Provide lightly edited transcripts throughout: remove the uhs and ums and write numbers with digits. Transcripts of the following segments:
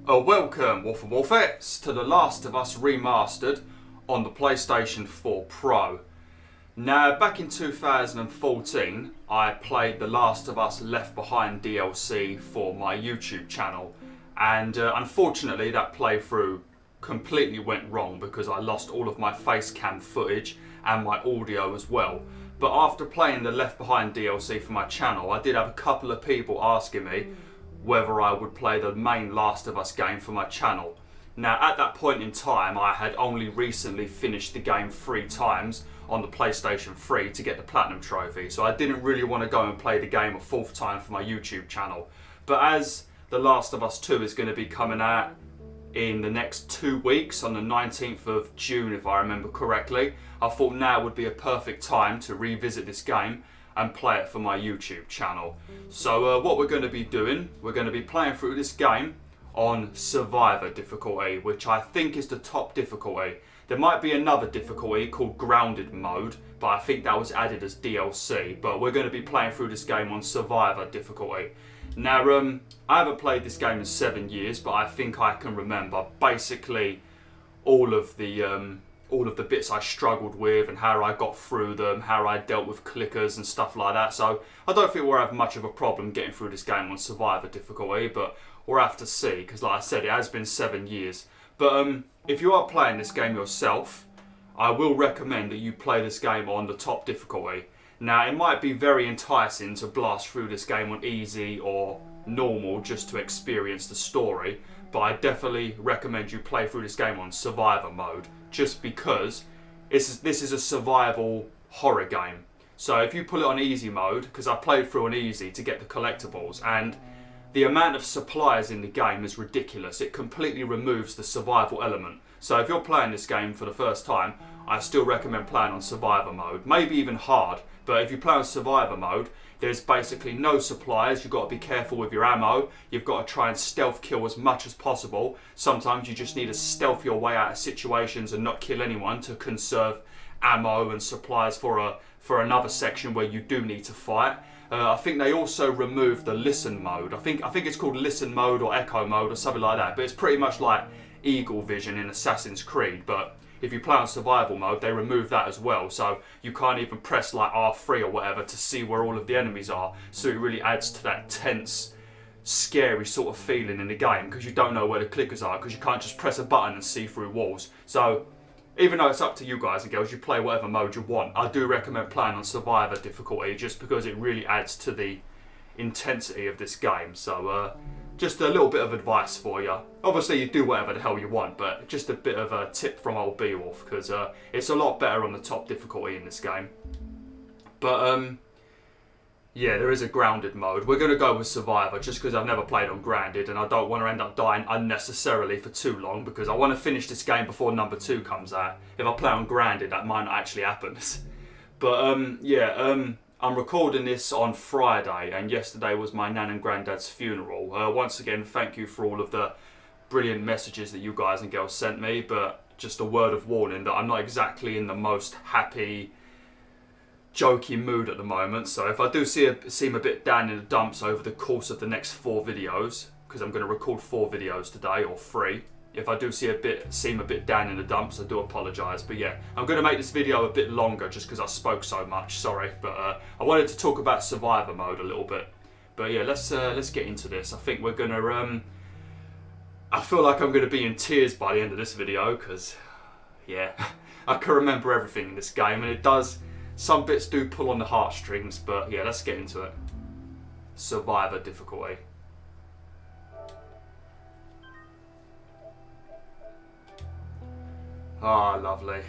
Welcome, BwolfTheWolfettes, to The Last of Us Remastered on the PlayStation 4 Pro. Now, back in 2014, I played The Last of Us Left Behind DLC for my YouTube channel, and unfortunately that playthrough completely went wrong because I lost all of my face cam footage and my audio as well. But after playing the Left Behind DLC for my channel, I did have a couple of people asking me whether I would play the main Last of Us game for my channel. Now, at that point in time, I had only recently finished the game 3 times on the PlayStation 3 to get the Platinum Trophy, so I didn't really want to go and play the game a 4th time for my YouTube channel. But as The Last of Us 2 is going to be coming out in the next 2 weeks, on the 19th of June if I remember correctly, I thought now would be a perfect time to revisit this game and play it for my YouTube channel. So what we're going to be doing, we're going to be playing through this game on Survivor difficulty, which I think is the top difficulty. There might be another difficulty called Grounded mode, but I think that was added as DLC. But we're going to be playing through this game on Survivor difficulty. Now, I haven't played this game in 7 years, but I think I can remember basically all of the bits I struggled with and how I got through them, how I dealt with clickers and stuff like that. So I don't think we'll have much of a problem getting through this game on Survivor difficulty, but we'll have to see, because like I said, it has been 7 years. But if you are playing this game yourself, I will recommend that you play this game on the top difficulty. Now, it might be very enticing to blast through this game on easy or normal just to experience the story, but I definitely recommend you play through this game on Survivor mode, just because this is a survival horror game. So if you put it on easy mode, because I played through on easy to get the collectibles, and the amount of supplies in the game is ridiculous. It completely removes the survival element. So if you're playing this game for the first time, I still recommend playing on Survivor mode, maybe even hard. But if you play on Survivor mode, there's basically no supplies. You've got to be careful with your ammo. You've got to try and stealth kill as much as possible. Sometimes you just need to stealth your way out of situations and not kill anyone to conserve ammo and supplies for another section where you do need to fight. I think they also removed the listen mode. I think it's called listen mode or echo mode or something like that. But it's pretty much like Eagle Vision in Assassin's Creed. But if you play on survival mode, they remove that as well. So you can't even press like R3 or whatever to see where all of the enemies are. So it really adds to that tense, scary sort of feeling in the game, because you don't know where the clickers are, because you can't just press a button and see through walls. So even though it's up to you guys and girls, you play whatever mode you want, I do recommend playing on Survivor difficulty, just because it really adds to the intensity of this game. So just a little bit of advice for you. Obviously you do whatever the hell you want, but just a bit of a tip from old Beowulf, because it's a lot better on the top difficulty in this game. But yeah, there is a grounded mode. We're going to go with Survivor just because I've never played on grounded and I don't want to end up dying unnecessarily for too long, because I want to finish this game before number 2 comes out. If I play on grounded, that might not actually happen. But yeah, I'm recording this on Friday, and yesterday was my nan and granddad's funeral. Once again, thank you for all of the brilliant messages that you guys and girls sent me, but just a word of warning that I'm not exactly in the most happy, jokey mood at the moment. So if I do seem a bit down in the dumps over the course of the next 4 videos, because I'm going to record 4 videos today, or 3. If I do seem a bit down in the dumps, I do apologise. But yeah, I'm going to make this video a bit longer just because I spoke so much, sorry. But I wanted to talk about Survivor mode a little bit. But yeah, let's get into this. I think we're going to... I feel like I'm going to be in tears by the end of this video, because yeah, I can remember everything in this game, and it does... Some bits do pull on the heartstrings, but yeah, let's get into it. Survivor difficulty. Ah, lovely.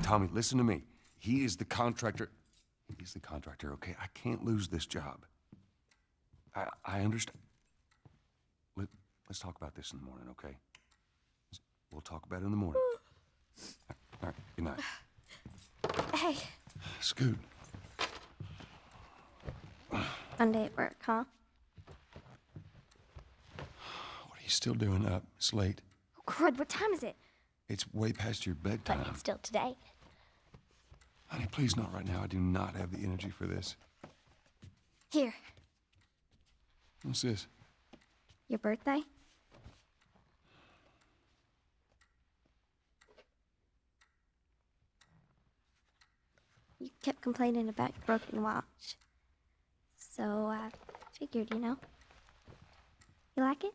Tommy, listen to me. He is the contractor. He's the contractor, okay? I can't lose this job. I understand. Let's talk about this in the morning, okay? We'll talk about it in the morning. All right, good night. Hey. Scoot. Monday at work, huh? What are you still doing up? It's late. Oh, crud, what time is it? It's way past your bedtime. But it's still today. Honey, please not right now. I do not have the energy for this. Here. What's this? Your birthday? You kept complaining about your broken watch. So I figured, you know. You like it?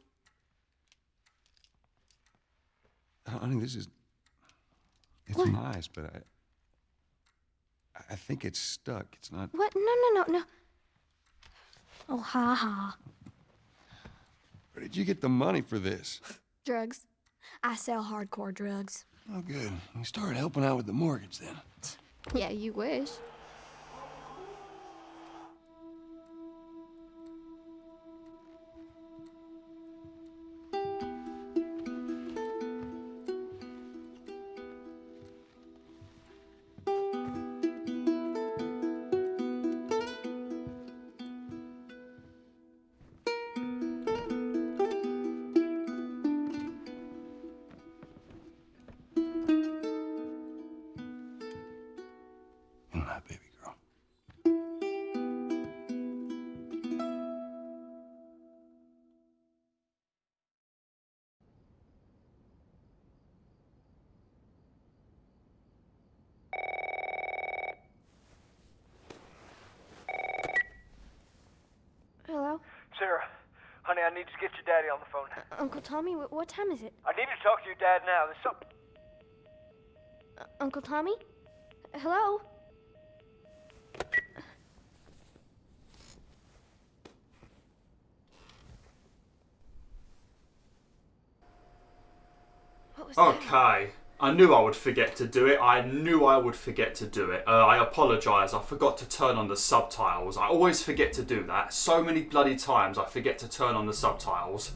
Honey, this is... It's What? nice, but I think it's stuck. It's not... What? No. Oh, ha ha. Where did you get the money for this? Drugs. I sell hardcore drugs. Oh, good. You started helping out with the mortgage then. Yeah, you wish. Good night, baby girl. Hello? Sarah, honey, I need to get your daddy on the phone. Uncle Tommy, what time is it? I need to talk to your dad now. There's something... Uncle Tommy? Hello? What was that? Okay. I knew I would forget to do it. I apologise. I forgot to turn on the subtitles. I always forget to do that. So many bloody times I forget to turn on the subtitles.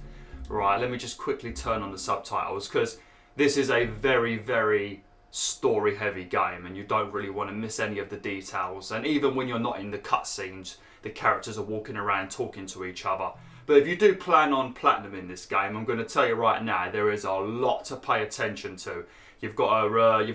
Right, let me just quickly turn on the subtitles because this is a very, very story-heavy game and you don't really want to miss any of the details. And even when you're not in the cutscenes, the characters are walking around talking to each other. But if you do plan on platinum in this game, I'm going to tell you right now, there is a lot to pay attention to. You've got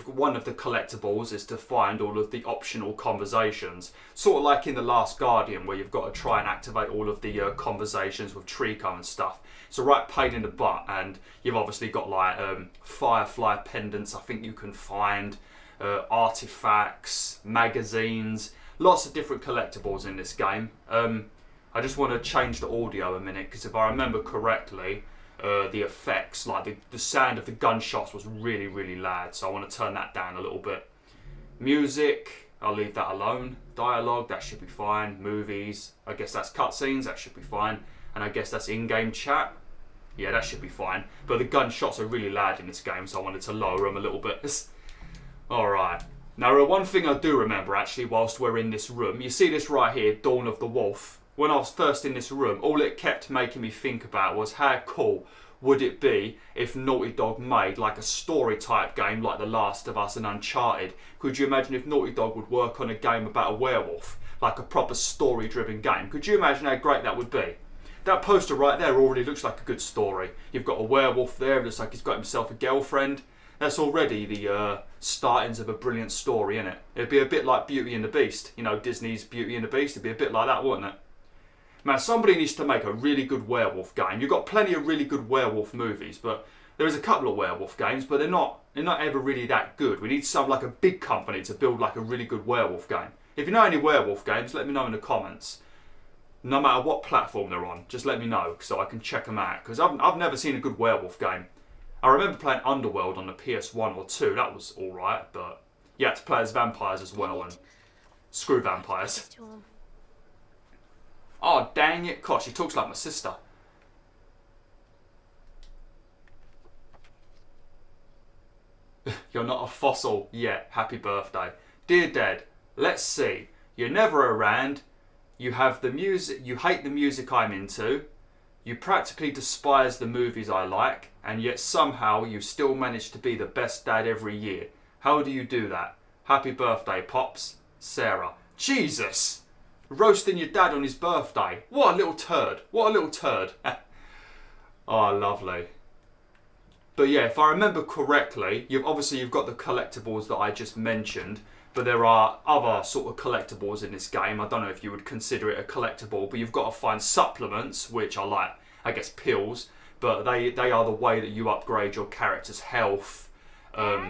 one of the collectibles is to find all of the optional conversations, sort of like in The Last Guardian, where you've got to try and activate all of the conversations with Trico and stuff. It's a right pain in the butt, and you've obviously got like Firefly pendants. I think you can find artifacts, magazines, lots of different collectibles in this game. I just want to change the audio a minute because if I remember correctly, the effects, like the sound of the gunshots was really, really loud, so I want to turn that down a little bit. Music, I'll leave that alone. Dialogue, that should be fine. Movies, I guess that's cutscenes, that should be fine. And I guess that's in-game chat. Yeah, that should be fine. But the gunshots are really loud in this game, so I wanted to lower them a little bit. Alright. Now, one thing I do remember, actually, whilst we're in this room, you see this right here, Dawn of the Wolf. When I was first in this room, all it kept making me think about was how cool would it be if Naughty Dog made like a story type game like The Last of Us and Uncharted. Could you imagine if Naughty Dog would work on a game about a werewolf, like a proper story driven game? Could you imagine how great that would be? That poster right there already looks like a good story. You've got a werewolf there, it looks like he's got himself a girlfriend. That's already the startings of a brilliant story, isn't it? It'd be a bit like Beauty and the Beast. You know, Disney's Beauty and the Beast. It'd be a bit like that, wouldn't it? Man, somebody needs to make a really good werewolf game. You've got plenty of really good werewolf movies, but there is a couple of werewolf games, but they're not ever really that good. We need some like a big company to build like a really good werewolf game. If you know any werewolf games, let me know in the comments. No matter what platform they're on, just let me know so I can check them out. Because I've never seen a good werewolf game. I remember playing Underworld on the PS1 or 2. That was alright, but you had to play as vampires as well, and screw vampires. Oh, dang it. God, she talks like my sister. You're not a fossil yet. Happy birthday. Dear Dad, let's see. You're never around. You have the music. You hate the music I'm into. You practically despise the movies I like, and yet somehow you still manage to be the best dad every year. How do you do that? Happy birthday, Pops. Sarah. Jesus! Roasting your dad on his birthday. What a little turd. What a little turd. Oh, lovely. But yeah, if I remember correctly, you've got the collectibles that I just mentioned, but there are other sort of collectibles in this game. I don't know if you would consider it a collectible, but you've got to find supplements, which are like, I guess, pills, but they are the way that you upgrade your character's health,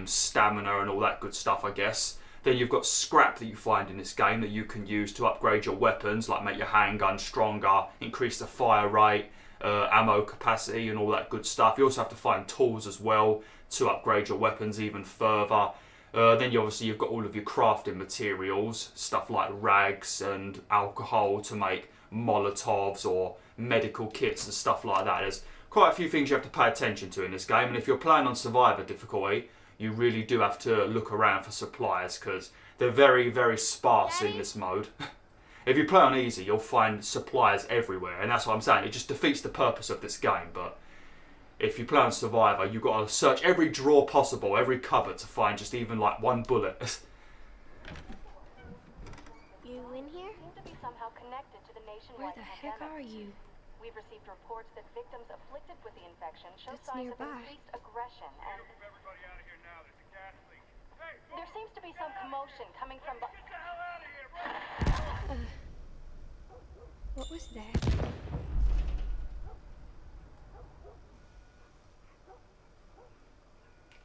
stamina and all that good stuff, I guess. Then you've got scrap that you find in this game that you can use to upgrade your weapons, like make your handgun stronger, increase the fire rate, ammo capacity and all that good stuff. You also have to find tools as well to upgrade your weapons even further. Then you've got all of your crafting materials, stuff like rags and alcohol to make Molotovs or medical kits and stuff like that. There's quite a few things you have to pay attention to in this game, and if you're playing on survivor difficulty, you really do have to look around for supplies because they're very, very sparse in this mode. If you play on easy, you'll find supplies everywhere, and that's what I'm saying. It just defeats the purpose of this game, but if you play on survivor, you've got to search every drawer possible, every cupboard to find just even like one bullet. You in here? Seem to be somehow connected to the nationwide Where the heck pandemic. are you? We've received reports that victims afflicted with the infection show That's signs nearby. of increased aggression, and there seems to be some commotion coming from. What was that?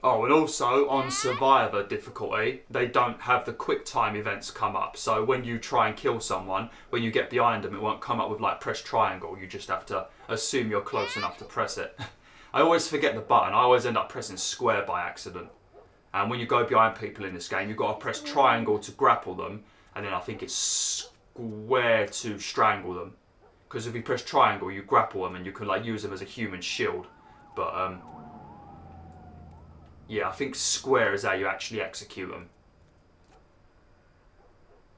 Oh, and also on survivor difficulty, they don't have the quick time events come up. So when you try and kill someone, when you get behind them, it won't come up with like press triangle. You just have to assume you're close enough to press it. I always forget the button. I always end up pressing square by accident. And when you go behind people in this game, you've got to press triangle to grapple them, and then I think it's square to strangle them. Because if you press triangle, you grapple them and you can like use them as a human shield. But yeah, I think square is how you actually execute them.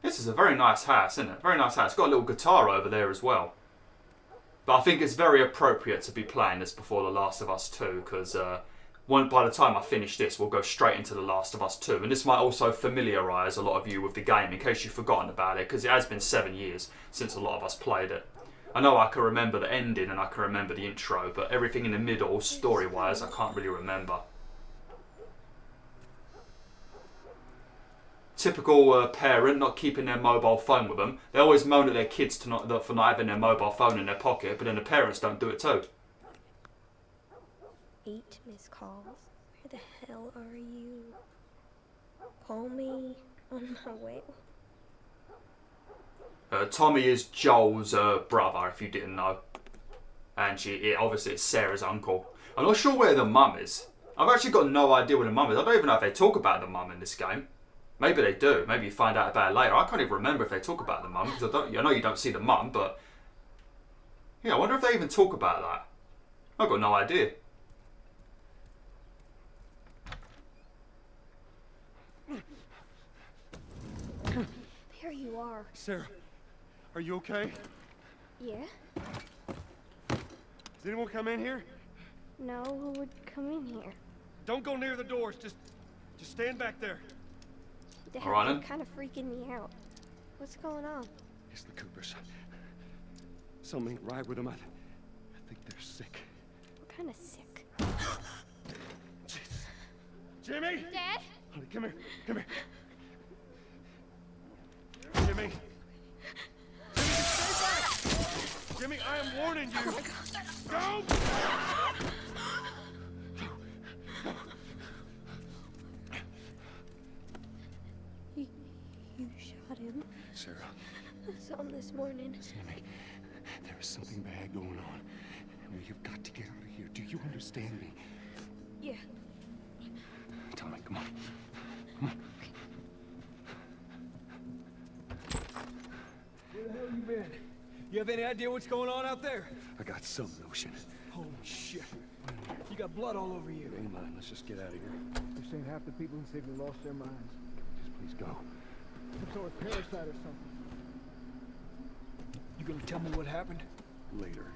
This is a very nice house, isn't it? Very nice house. It's got a little guitar over there as well. But I think it's very appropriate to be playing this before The Last of Us 2, because by the time I finish this, we'll go straight into The Last of Us 2. And this might also familiarise a lot of you with the game, in case you've forgotten about it, because it has been 7 years since a lot of us played it. I know I can remember the ending and I can remember the intro, but everything in the middle, story-wise, I can't really remember. Typical parent not keeping their mobile phone with them. They always moan at their kids for not having their mobile phone in their pocket, but then the parents don't do it too. 8 missed calls. Where the hell are you? Call me on my way. Tommy is Joel's brother, if you didn't know. And obviously it's Sarah's uncle. I'm not sure where the mum is. I've actually got no idea where the mum is. I don't even know if they talk about the mum in this game. Maybe they do. Maybe you find out about it later. I can't even remember if they talk about the mum, because I know you don't see the mum, but yeah, I wonder if they even talk about that. I've got no idea. There you are. Sarah, are you okay? Yeah? Did anyone come in here? No, who would come in here? Don't go near the doors. Just stand back there. Dad, All right, you're then. kind of freaking me out. What's going on? It's the Coopers. Something ain't right with them. I think they're sick. What kind of sick? Jesus. Jimmy! Dad? Honey, come here. Come here. Jimmy. Stay back! Jimmy, I am warning you. Go! You shot him. Sarah. I saw him this morning. Listen to me. There is something bad going on. We have got to get out of here. Do you understand me? Yeah. Tommy, come on. Come on. Where the hell you been? You have any idea what's going on out there? I got some notion. Holy shit. You got blood all over you. Ain't mine. Let's just get out of here. They're saying half the people in the city lost their minds. Just please go. Some sort of parasite or something. You gonna tell me what happened? Later.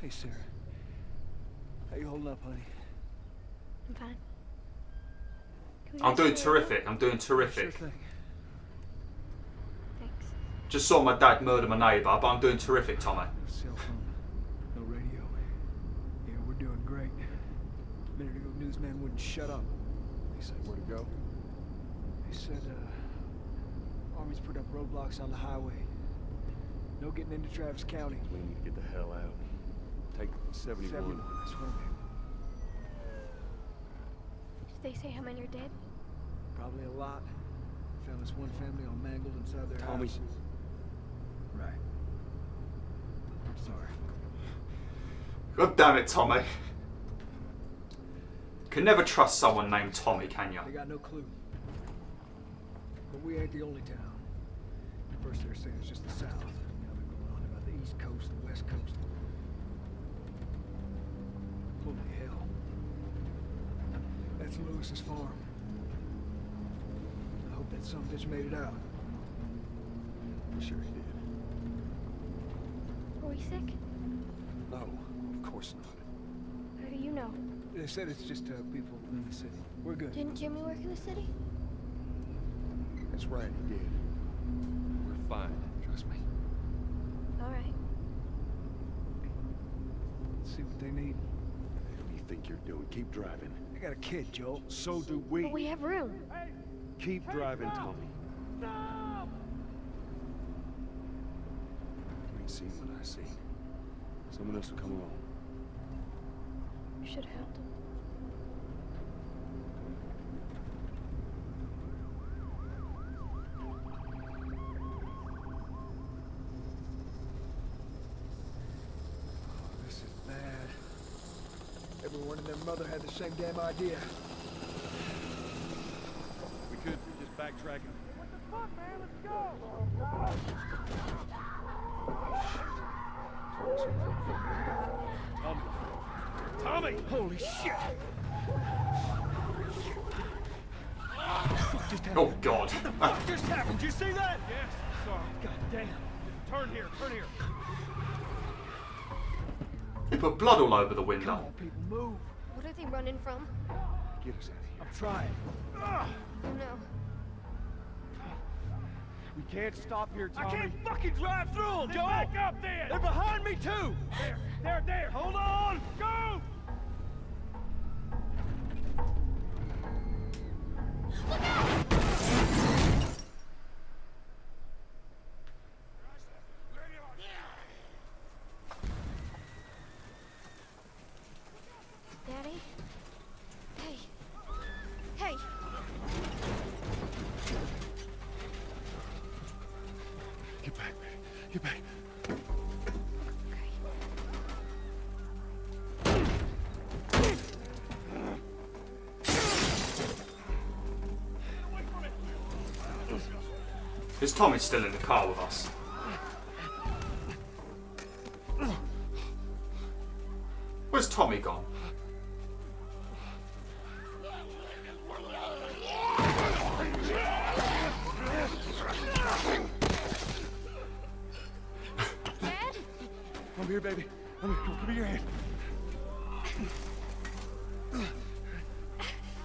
Hey, Sarah. How you holding up, honey? I'm fine. Can we I'm go doing somewhere terrific. I'm doing terrific. Sure thing. else? Thanks. Just saw my dad murder my neighbour, but I'm doing terrific, Tommy. No cell phone. No radio. Yeah, we're doing great. A minute ago, newsman wouldn't shut up. They say where to go? They said, Army's put up roadblocks on the highway. No getting into Travis County. We need to get the hell out. Take 71. 71, that's what I mean. Did they say how many are dead? Probably a lot. Found this one family all mangled inside their Tommy. house. Right. I'm sorry. God damn it, Tommy. Can never trust someone named Tommy, can you? They got no clue. But we ain't the only town. At first they were saying it's just the south. Now they're going on about the east coast and west coast. Holy hell. That's Lewis's farm. I hope that son bitch made it out. I'm sure he did. Are we sick? No, of course not. How do you know? They said it's just people in the city. We're good. Didn't Jimmy work in the city? That's right, he did. We're fine, trust me. All right. Let's see what they need. What do you think you're doing? Keep driving. They got a kid, Joel. So do we. But we have room. Keep driving, Tommy. You ain't seen what I see. Someone else will come along. You should have helped him. Oh, this is bad. Everyone and their mother had the same damn idea. We could just backtracking. Tommy! Holy shit! What just happened? Oh, God. What just happened? Did you see that? Yes, sorry. God damn. Turn here, turn here. He put blood all over the Come window. on, people, move. What are they running from? Get us out of here. I'm trying. Oh no. We can't stop here, Tommy. I can't fucking drive through them, Then Joel! back up then! They're behind me, too! There! Hold on! Go! Daddy? Hey. Hey! Get back, baby. Get back. Is Tommy still in the car with us? Where's Tommy gone? Dad? I'm here, baby. I'm here. Give me your hand.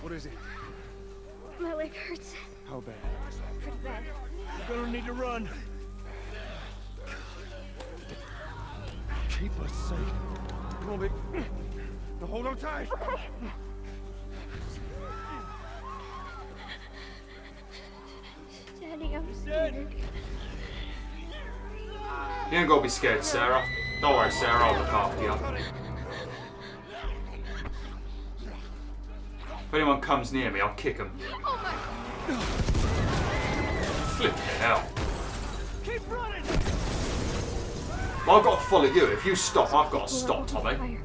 What is it? My leg hurts. How bad? Pretty bad. We're gonna need to run. Keep us safe. Come on, baby. Now hold on tight. Daddy, I'm scared. You ain't gotta be scared, Sarah. Don't worry, Sarah, I'll look after you. If anyone comes near me, I'll kick them. Oh my. Flippin' hell. Keep running! Well, I've got to follow you. If you stop, I've got to stop, Tommy. Fire.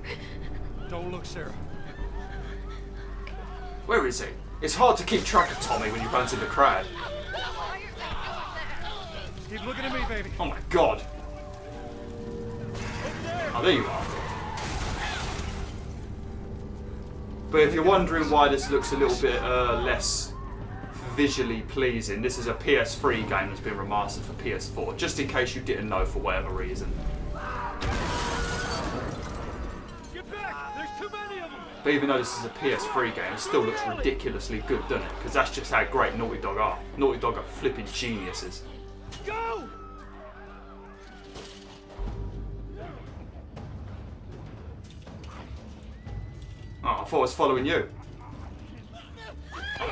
Don't look, Sarah. Where is he? It's hard to keep track of Tommy when you run into the crowd. Keep looking at me, baby. Oh my God. Oh, there you are. But if you're wondering why this looks a little bit less visually pleasing, this is a PS3 game that's been remastered for PS4, just in case you didn't know for whatever reason. Get back! There's too many of them! But even though this is a PS3 game, it still looks ridiculously good, doesn't it? Because that's just how great Naughty Dog are. Naughty Dog are flipping geniuses. Go! Oh, I thought I was following you.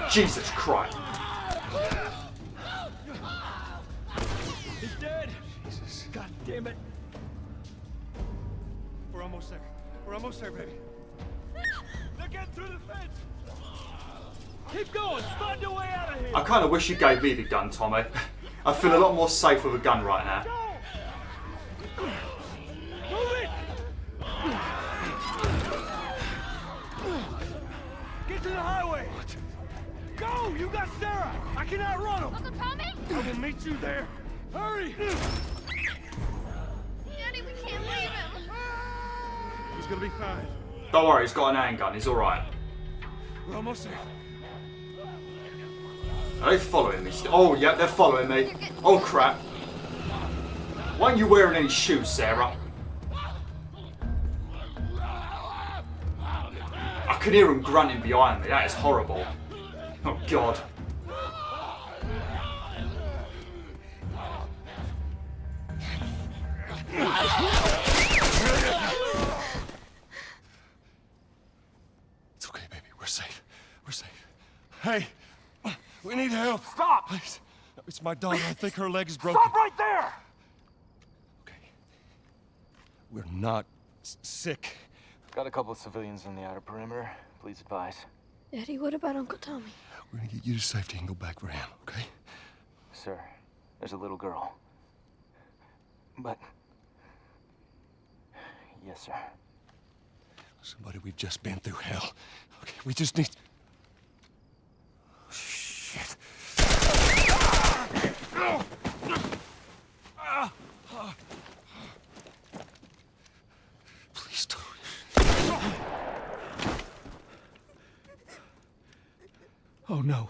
Jesus Christ. He's dead! Jesus. God damn it. We're almost there. We're almost there, baby. They're getting through the fence! Keep going! Find a way out of here! I kind of wish you gave me the gun, Tommy. I feel a lot more safe with a gun right now. Go! Move it! Get to the highway! Go! You got Sarah! I can outrun him! Uncle Tommy? I will meet you there! Hurry! Daddy, we can't leave him. He's gonna be fine. Don't worry, he's got an handgun. He's alright. We're almost there. Are they following me still? Oh, yeah, they're following me. Oh, crap. Why aren't you wearing any shoes, Sarah? I can hear him grunting behind me. That is horrible. Oh, God. It's okay, baby. We're safe. We're safe. Hey, we need help. Stop! Please. It's my daughter. I think her leg is broken. Stop right there! Okay. We're not sick. Got a couple of civilians in the outer perimeter. Please advise. Daddy, what about Uncle Tommy? We're gonna get you to safety and go back for him, okay? Sir, there's a little girl. But... Yes, sir. Somebody, we've just been through hell. Okay, we just need... Shit. Please don't. Oh no.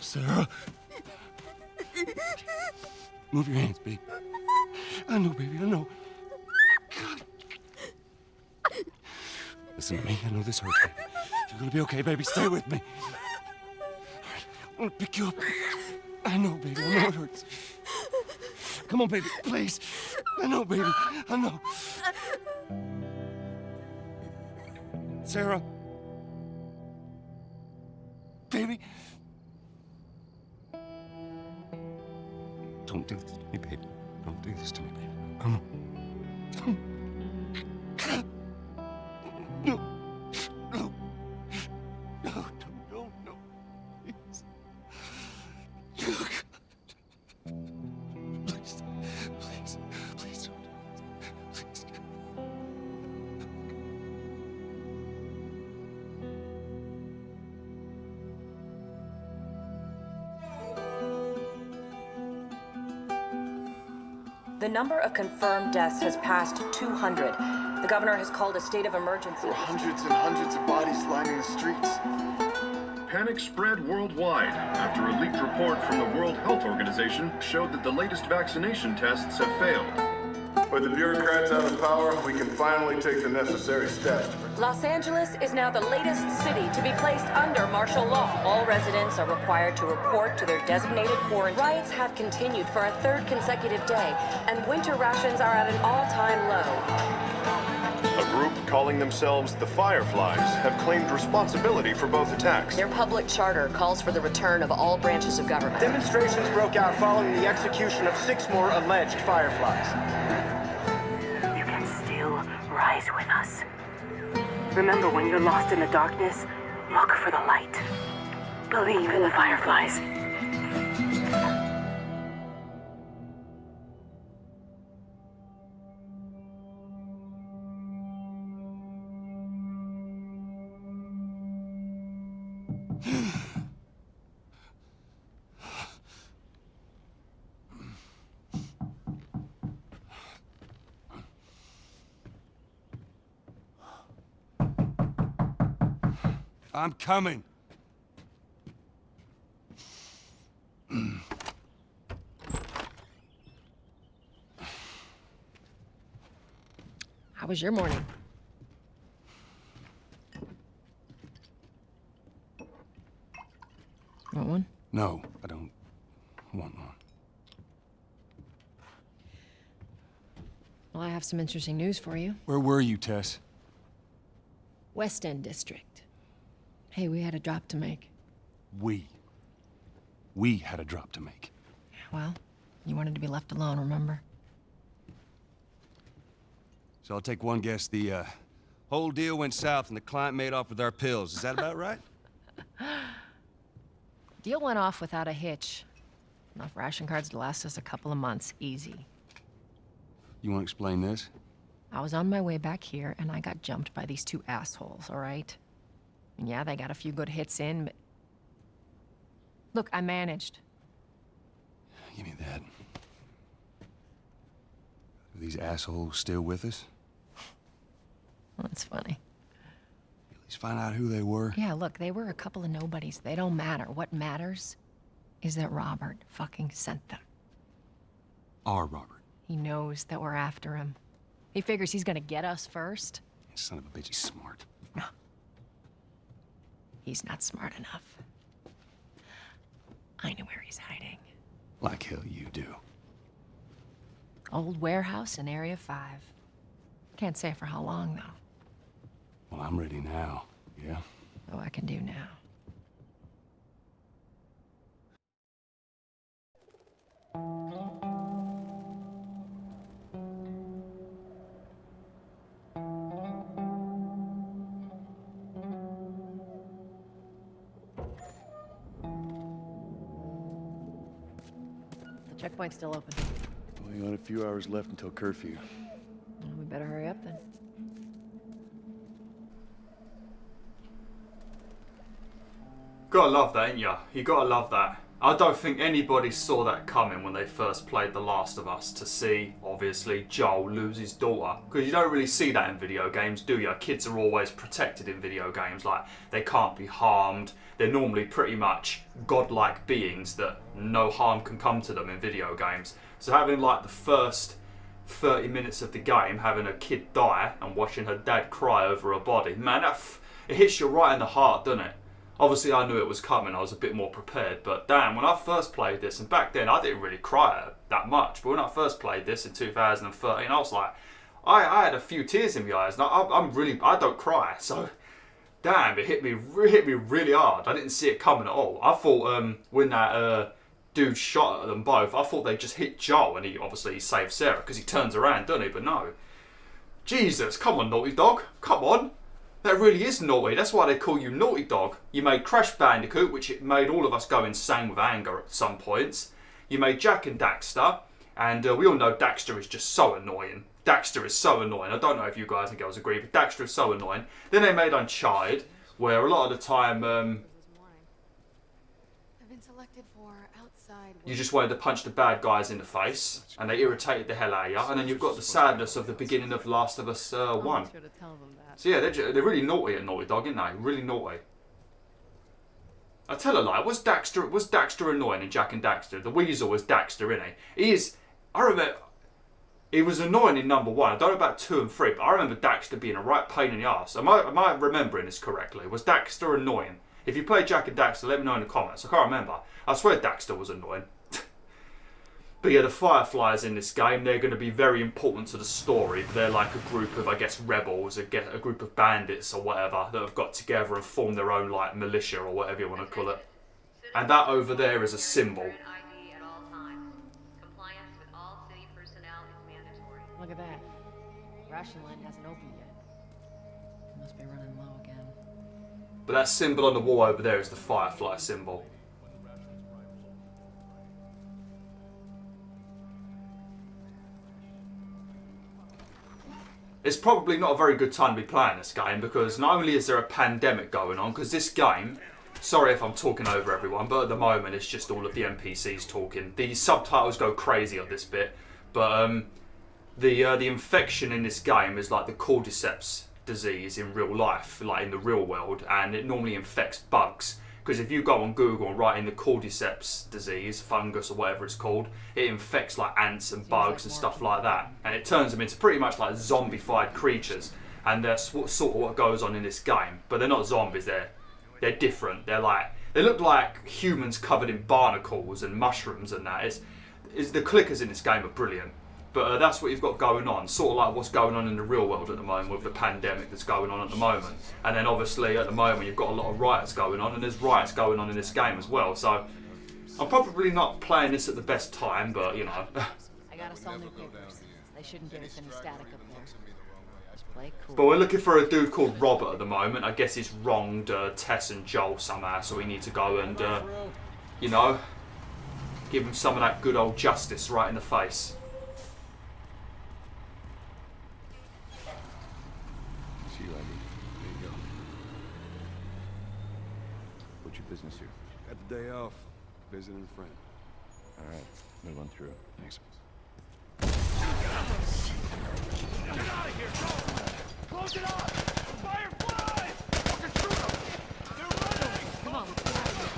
Sarah. Move your hands, baby. I know, baby, I know. God. Listen to me. I know this hurts, baby. You're gonna be okay, baby. Stay with me. All right, I'm gonna pick you up. I know, baby. I know it hurts. Come on, baby. Please. I know, baby. I know. Sarah. Baby. Don't do this to me, baby. Don't do this to me, baby. Come on. No. No. No, no, no. Please. Please. Please. Please don't. Please. The number of confirmed deaths has passed 200. The governor has called a state of emergency. There are hundreds and hundreds of bodies lining the streets. Panic spread worldwide after a leaked report from the World Health Organization showed that the latest vaccination tests have failed. With the bureaucrats out of power, we can finally take the necessary steps. Los Angeles is now the latest city to be placed under martial law. All residents are required to report to their designated quarantine. Riots have continued for a third consecutive day, and winter rations are at an all-time low. A group calling themselves the Fireflies have claimed responsibility for both attacks. Their public charter calls for the return of all branches of government. Demonstrations broke out following the execution of 6 more alleged Fireflies. You can still rise with us. Remember, when you're lost in the darkness, look for the light. Believe in the Fireflies. I'm coming. How was your morning? Want one? No, I don't want one. Well, I have some interesting news for you. Where were you, Tess? West End District. Hey, we had a drop to make. We had a drop to make. Well, you wanted to be left alone, remember? So I'll take one guess. The whole deal went south and the client made off with our pills. Is that about right? Deal went off without a hitch. Enough ration cards to last us a couple of months, easy. You want to explain this? I was on my way back here, and I got jumped by these two assholes, all right? And yeah, they got a few good hits in, but... Look, I managed. Give me that. Are these assholes still with us? That's funny. At least find out who they were. Yeah, look, they were a couple of nobodies. They don't matter. What matters is that Robert fucking sent them. Our Robert. He knows that we're after him. He figures he's gonna get us first. Son of a bitch, he's smart. No. He's not smart enough. I know where he's hiding. Like hell you do. Old warehouse in Area 5. Can't say for how long, though. Well, I'm ready now, yeah? Oh, I can do now. The checkpoint's still open. Only got a few hours left until curfew. Well, we better hurry up then. Gotta love that, ain't ya? You gotta love that. I don't think anybody saw that coming when they first played The Last of Us, to see, obviously, Joel lose his daughter. Because you don't really see that in video games, do you? Kids are always protected in video games, like, they can't be harmed. They're normally pretty much godlike beings that no harm can come to them in video games. So having, like, the first 30 minutes of the game, having a kid die and watching her dad cry over her body, man, it hits you right in the heart, doesn't it? Obviously, I knew it was coming. I was a bit more prepared. But damn, when I first played this, and back then I didn't really cry that much. But when I first played this in 2013, I was like, I had a few tears in my eyes. And I don't cry. So, damn, it hit me really hard. I didn't see it coming at all. I thought when that dude shot at them both, I thought they just hit Joel, and he saved Sarah because he turns around, doesn't he? But no, Jesus, come on, Naughty Dog, come on. That really is naughty. That's why they call you Naughty Dog. You made Crash Bandicoot, which it made all of us go insane with anger at some points. You made Jak and Daxter, and we all know Daxter is just so annoying. Daxter is so annoying. I don't know if you guys and girls agree, but Daxter is so annoying. Then they made Uncharted, where a lot of the time you just wanted to punch the bad guys in the face, and they irritated the hell out of you. And then you've got the sadness of the beginning of Last of Us 1. So yeah, they're really naughty at Naughty Dog, aren't they? Really naughty. I tell a lie. Was Daxter annoying in Jak and Daxter? The Weasel was Daxter, innit? I remember, he was annoying in number 1. I don't know about 2 and 3, but I remember Daxter being a right pain in the arse. Am I remembering this correctly? Was Daxter annoying? If you play Jak and Daxter, let me know in the comments. I can't remember. I swear Daxter was annoying. But yeah, the Fireflies in this game, they're going to be very important to the story. They're like a group of, I guess, rebels, a group of bandits or whatever that have got together and formed their own, like, militia or whatever you want to call it. And that over there is a symbol. Look at that. Ration line hasn't opened yet. Must be running low again. But that symbol on the wall over there is the Firefly symbol. It's probably not a very good time to be playing this game because not only is there a pandemic going on, because this game, sorry if I'm talking over everyone, but at the moment it's just all of the NPCs talking. The subtitles go crazy on this bit, but the infection in this game is like the cordyceps disease in real life, like in the real world, and it normally infects bugs. Because if you go on Google and write in the cordyceps disease, fungus or whatever it's called, it infects like ants and bugs and stuff like that. And it turns them into pretty much like zombified creatures. And that's sort of what goes on in this game. But they're not zombies, they're different. They look like humans covered in barnacles and mushrooms and that. The clickers in this game are brilliant. But that's what you've got going on, sort of like what's going on in the real world at the moment with the pandemic that's going on at the moment. And then obviously at the moment you've got a lot of riots going on, and there's riots going on in this game as well. So I'm probably not playing this at the best time, but you know. I gotta sell new papers. They shouldn't give us any static up there. Just play cool. But we're looking for a dude called Robert at the moment. I guess he's wronged Tess and Joel somehow, so we need to go and, you know, give him some of that good old justice right in the face. Business here. Got the day off. Visiting a friend. All right, move on through. Thanks. Get out of here! Go! Close it up! Fireflies! Fucking shoot them! They're running! Come on, let's get out of here.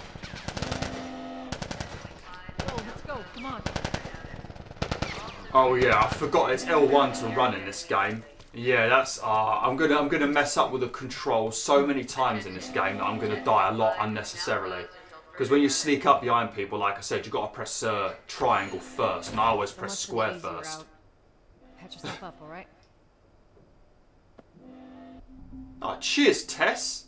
Go, let's go, come on. Oh yeah, I forgot it's L1 to run in this game. Yeah, that's I'm gonna mess up with the controls so many times in this game that I'm gonna die a lot unnecessarily. Because when you sneak up behind people, like I said, you got to press triangle first, and I always press square first. Patch yourself up, all right? Oh, cheers, Tess.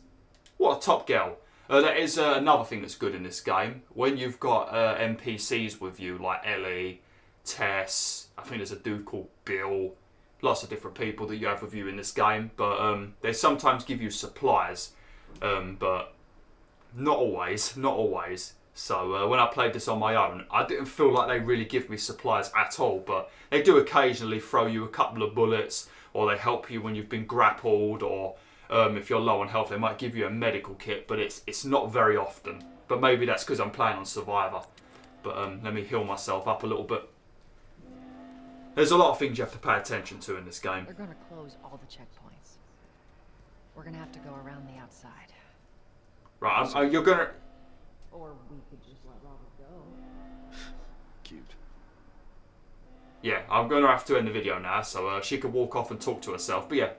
What a top girl. That is another thing that's good in this game. When you've got NPCs with you, like Ellie, Tess, I think there's a dude called Bill. Lots of different people that you have with you in this game, but they sometimes give you supplies, but not always, not always. So when I played this on my own, I didn't feel like they really give me supplies at all, but they do occasionally throw you a couple of bullets, or they help you when you've been grappled, or if you're low on health, they might give you a medical kit, but it's not very often. But maybe that's because I'm playing on Survivor. But let me heal myself up a little bit. There's a lot of things you have to pay attention to in this game. They're gonna close all the checkpoints. We're gonna have to go around the outside. Right, you're gonna... Or we could just let Robert go. Cute. Yeah, I'm gonna have to end the video now, so she can walk off and talk to herself. But yeah,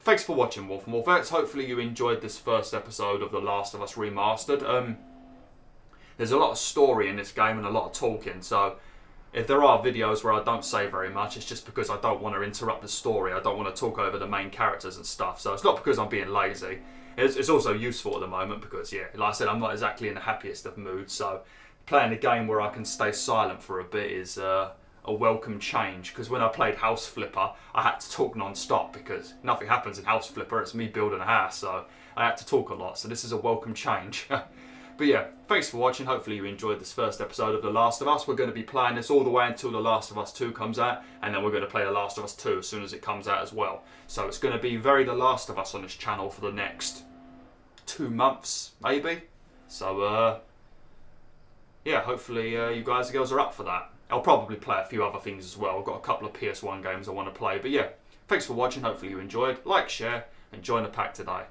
thanks for watching, BwolfTheWolf. Hopefully you enjoyed this first episode of The Last of Us Remastered. There's a lot of story in this game and a lot of talking, so... If there are videos where I don't say very much, it's just because I don't want to interrupt the story. I don't want to talk over the main characters and stuff. So it's not because I'm being lazy. It's also useful at the moment because, yeah, like I said, I'm not exactly in the happiest of moods. So playing a game where I can stay silent for a bit is a welcome change. Because when I played House Flipper, I had to talk non-stop because nothing happens in House Flipper. It's me building a house, so I had to talk a lot. So this is a welcome change. But yeah, thanks for watching. Hopefully you enjoyed this first episode of The Last of Us. We're going to be playing this all the way until The Last of Us 2 comes out, and then we're going to play The Last of Us 2 as soon as it comes out as well. So it's going to be very The Last of Us on this channel for the next 2 months, maybe. So, yeah, hopefully you guys and girls are up for that. I'll probably play a few other things as well. I've got a couple of PS1 games I want to play. But yeah, thanks for watching. Hopefully you enjoyed. Like, share, and join the pack today.